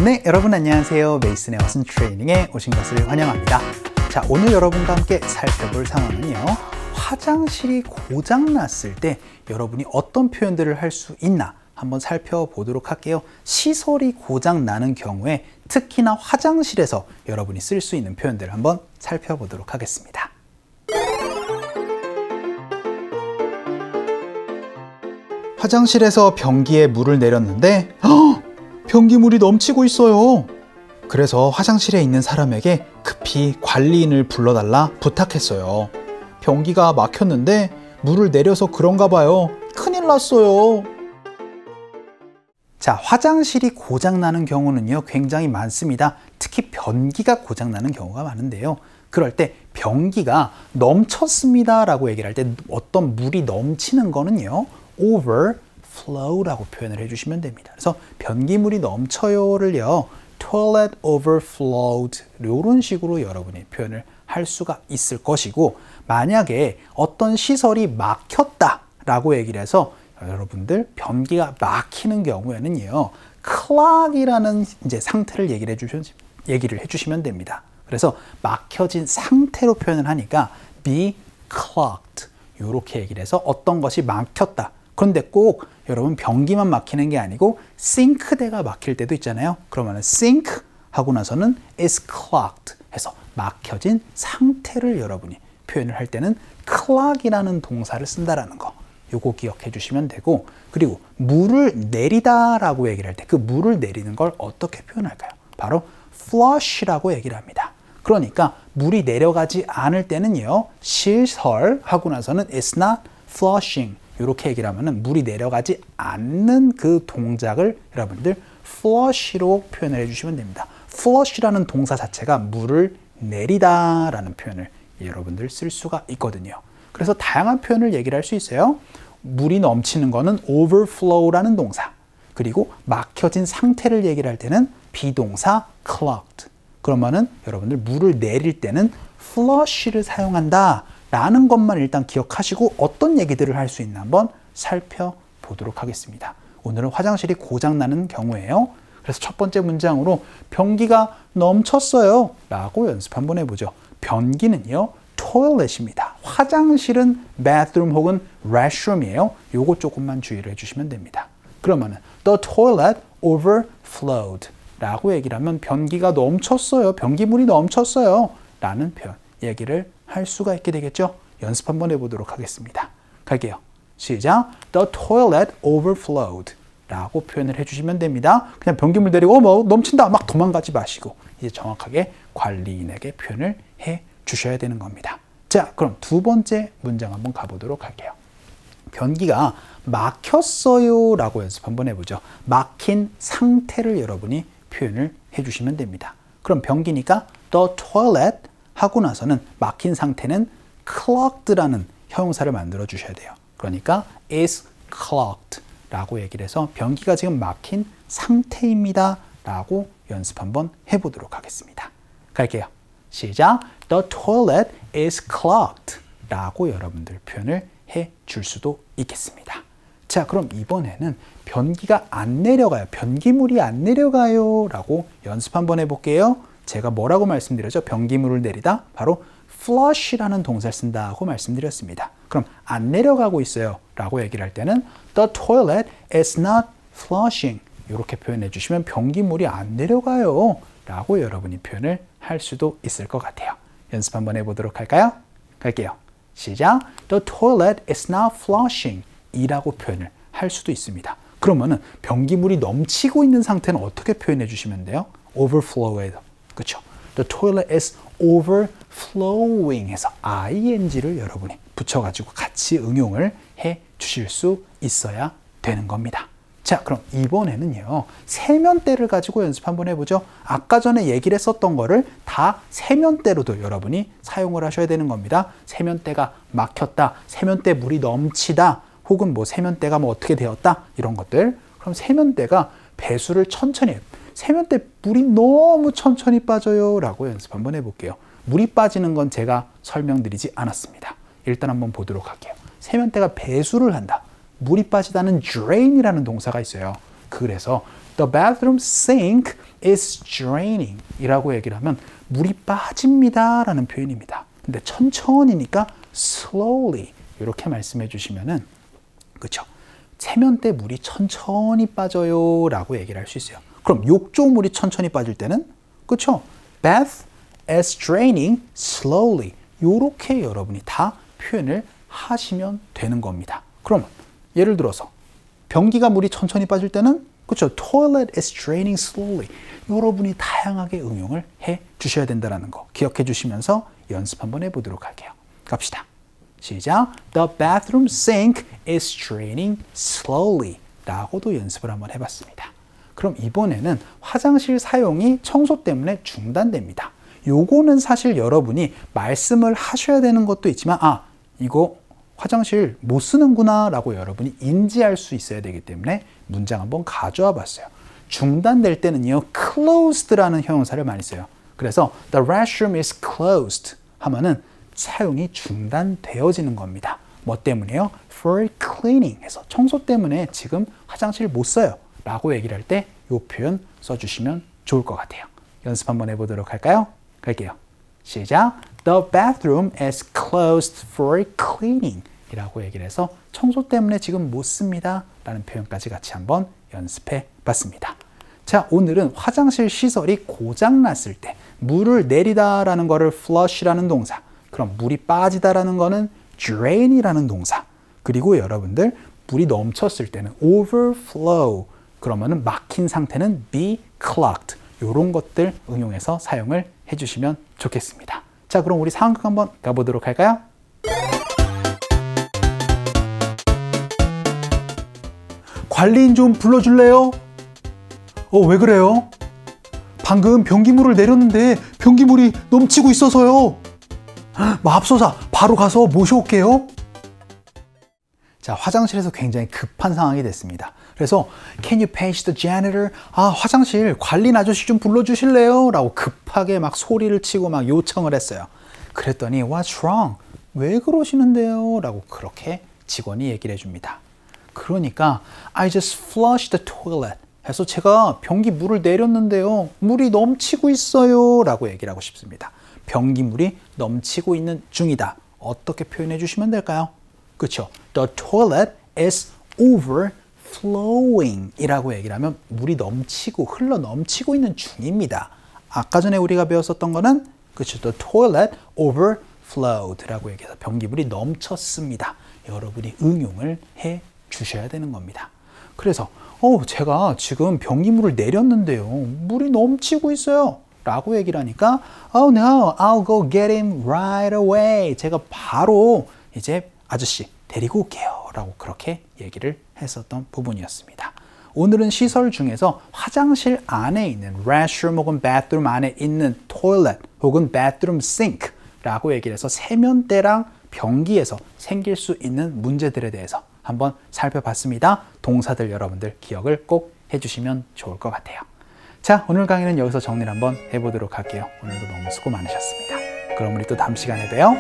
네, 여러분 안녕하세요. 메이슨의 어순 트레이닝에 오신 것을 환영합니다. 자, 오늘 여러분과 함께 살펴볼 상황은요. 화장실이 고장났을 때 여러분이 어떤 표현들을 할 수 있나 한번 살펴보도록 할게요. 시설이 고장나는 경우에 특히나 화장실에서 여러분이 쓸 수 있는 표현들을 한번 살펴보도록 하겠습니다. 화장실에서 변기에 물을 내렸는데 변기물이 넘치고 있어요. 그래서 화장실에 있는 사람에게 급히 관리인을 불러달라 부탁했어요. 변기가 막혔는데 물을 내려서 그런가 봐요. 큰일 났어요. 자, 화장실이 고장나는 경우는요 굉장히 많습니다. 특히 변기가 고장나는 경우가 많은데요. 그럴 때 변기가 넘쳤습니다 라고 얘기를 할 때 어떤 물이 넘치는 거는요 overflow라고 표현을 해주시면 됩니다. 그래서 변기물이 넘쳐요를요 toilet overflowed 이런 식으로 여러분이 표현을 할 수가 있을 것이고, 만약에 어떤 시설이 막혔다 라고 얘기를 해서 여러분들 변기가 막히는 경우에는요 clog이라는 이제 상태를 얘기를 해주시면 됩니다. 그래서 막혀진 상태로 표현을 하니까 be clogged 이렇게 얘기를 해서 어떤 것이 막혔다. 그런데 꼭 여러분 변기만 막히는 게 아니고 싱크대가 막힐 때도 있잖아요. 그러면 sink 하고 나서는 is clogged 해서 막혀진 상태를 여러분이 표현을 할 때는 clog이라는 동사를 쓴다라는 거 요거 기억해 주시면 되고, 그리고 물을 내리다 라고 얘기를 할 때 그 물을 내리는 걸 어떻게 표현할까요? 바로 flush라고 얘기를 합니다. 그러니까 물이 내려가지 않을 때는요 시설 하고 나서는 it's not flushing 이렇게 얘기를 하면은 물이 내려가지 않는 그 동작을 여러분들 flush로 표현을 해주시면 됩니다. flush라는 동사 자체가 물을 내리다 라는 표현을 여러분들 쓸 수가 있거든요. 그래서 다양한 표현을 얘기를 할 수 있어요. 물이 넘치는 거는 overflow라는 동사, 그리고 막혀진 상태를 얘기를 할 때는 비동사 clogged. 그러면은 여러분들 물을 내릴 때는 flush를 사용한다 라는 것만 일단 기억하시고 어떤 얘기들을 할 수 있나 한번 살펴보도록 하겠습니다. 오늘은 화장실이 고장나는 경우예요. 그래서 첫 번째 문장으로 변기가 넘쳤어요 라고 연습 한번 해보죠. 변기는요 toilet입니다. 화장실은 bathroom 혹은 restroom이에요. 요거 조금만 주의를 해주시면 됩니다. 그러면은 the toilet overflowed 라고 얘기를 하면 변기가 넘쳤어요. 변기물이 넘쳤어요 라는 표현 얘기를 할 수가 있게 되겠죠. 연습 한번 해보도록 하겠습니다. 갈게요. 시작. The toilet overflowed 라고 표현을 해주시면 됩니다. 그냥 변기물 내리고 뭐 넘친다 막 도망가지 마시고 이제 정확하게 관리인에게 표현을 해 주셔야 되는 겁니다. 자, 그럼 두 번째 문장 한번 가보도록 할게요. 변기가 막혔어요 라고 연습 한번 해보죠. 막힌 상태를 여러분이 표현을 해주시면 됩니다. 그럼 변기니까 the toilet 하고 나서는 막힌 상태는 clogged라는 형용사를 만들어 주셔야 돼요. 그러니까 is clogged 라고 얘기를 해서 변기가 지금 막힌 상태입니다 라고 연습 한번 해보도록 하겠습니다. 갈게요. 시작. The toilet is clogged 라고 여러분들 표현을 해 줄 수도 있겠습니다. 자, 그럼 이번에는 변기가 안 내려가요. 변기물이 안 내려가요 라고 연습 한번 해볼게요. 제가 뭐라고 말씀드렸죠? 변기물을 내리다 바로 flush라는 동사를 쓴다고 말씀드렸습니다. 그럼 안 내려가고 있어요 라고 얘기를 할 때는 the toilet is not flushing 이렇게 표현해 주시면 변기물이 안 내려가요 라고 여러분이 표현을 할 수도 있을 것 같아요. 연습 한번 해보도록 할까요? 갈게요. 시작. The toilet is not flushing 이라고 표현을 할 수도 있습니다. 그러면은 변기물이 넘치고 있는 상태는 어떻게 표현해 주시면 돼요? overflow에서. 그렇죠? The toilet is overflowing 해서 ing를 여러분이 붙여가지고 같이 응용을 해 주실 수 있어야 되는 겁니다. 자, 그럼 이번에는요 세면대를 가지고 연습 한번 해보죠. 아까 전에 얘기를 했었던 거를 다 세면대로도 여러분이 사용을 하셔야 되는 겁니다. 세면대가 막혔다, 세면대 물이 넘치다, 혹은 뭐 세면대가 뭐 어떻게 되었다 이런 것들. 그럼 세면대가 배수를 천천히 해요. 세면대 물이 너무 천천히 빠져요 라고 연습 한번 해볼게요. 물이 빠지는 건 제가 설명드리지 않았습니다. 일단 한번 보도록 할게요. 세면대가 배수를 한다. 물이 빠지다는 drain이라는 동사가 있어요. 그래서 The bathroom sink is draining 이라고 얘기를 하면 물이 빠집니다 라는 표현입니다. 근데 천천히니까 slowly 이렇게 말씀해 주시면은 그쵸? 세면대 물이 천천히 빠져요 라고 얘기를 할 수 있어요. 그럼 욕조 물이 천천히 빠질 때는 그쵸? Bath is draining slowly 이렇게 여러분이 다 표현을 하시면 되는 겁니다. 그럼 예를 들어서 변기가 물이 천천히 빠질 때는 그렇죠. Toilet is draining slowly. 여러분이 다양하게 응용을 해 주셔야 된다는 거 기억해 주시면서 연습 한번 해보도록 할게요. 갑시다. 시작. The bathroom sink is draining slowly 라고도 연습을 한번 해봤습니다. 그럼 이번에는 화장실 사용이 청소 때문에 중단됩니다. 요거는 사실 여러분이 말씀을 하셔야 되는 것도 있지만 이거 화장실 못 쓰는구나 라고 여러분이 인지할 수 있어야 되기 때문에 문장 한번 가져와 봤어요. 중단될 때는요 closed라는 형용사를 많이 써요. 그래서 the restroom is closed 하면은 사용이 중단되어지는 겁니다. 뭐 때문에요? for cleaning 해서 청소 때문에 지금 화장실 못 써요 라고 얘기를 할 때 이 표현 써주시면 좋을 것 같아요. 연습 한번 해보도록 할까요? 갈게요. 시작. The bathroom is closed for cleaning 이라고 얘기를 해서 청소 때문에 지금 못 씁니다 라는 표현까지 같이 한번 연습해 봤습니다. 자, 오늘은 화장실 시설이 고장났을 때 물을 내리다 라는 거를 flush라는 동사, 그럼 물이 빠지다 라는 거는 drain이라는 동사, 그리고 여러분들 물이 넘쳤을 때는 overflow, 그러면은 막힌 상태는 be clogged 이런 것들 응용해서 사용을 해주시면 좋겠습니다. 자, 그럼 우리 상황극 한번 가보도록 할까요? 관리인 좀 불러줄래요? 왜 그래요? 방금 변기물을 내렸는데 변기물이 넘치고 있어서요. 맙소사, 바로 가서 모셔올게요. 자, 화장실에서 굉장히 급한 상황이 됐습니다. 그래서 Can you page the janitor? 화장실 관리인 아저씨 좀 불러주실래요? 라고 급하게 막 소리를 치고 막 요청을 했어요. 그랬더니 What's wrong? 왜 그러시는데요? 라고 그렇게 직원이 얘기를 해줍니다. 그러니까 I just flushed the toilet 해서 제가 변기 물을 내렸는데요. 물이 넘치고 있어요. 라고 얘기를 하고 싶습니다. 변기 물이 넘치고 있는 중이다. 어떻게 표현해 주시면 될까요? 그렇죠. The toilet is overflowing 이라고 얘기를 하면 물이 넘치고 흘러 넘치고 있는 중입니다. 아까 전에 우리가 배웠었던 거는 그렇죠. The toilet overflowed 라고 얘기해서 변기물이 넘쳤습니다. 여러분이 응용을 해 주셔야 되는 겁니다. 그래서 제가 지금 변기물을 내렸는데요. 물이 넘치고 있어요. 라고 얘기를 하니까 Oh no, I'll go get him right away. 제가 바로 이제 아저씨 데리고 올게요. 라고 그렇게 얘기를 했었던 부분이었습니다. 오늘은 시설 중에서 화장실 안에 있는 restroom 혹은 bathroom 안에 있는 toilet 혹은 bathroom sink 라고 얘기를 해서 세면대랑 변기에서 생길 수 있는 문제들에 대해서 한번 살펴봤습니다. 동사들 여러분들 기억을 꼭 해주시면 좋을 것 같아요. 자, 오늘 강의는 여기서 정리를 한번 해보도록 할게요. 오늘도 너무 수고 많으셨습니다. 그럼 우리 또 다음 시간에 봬요.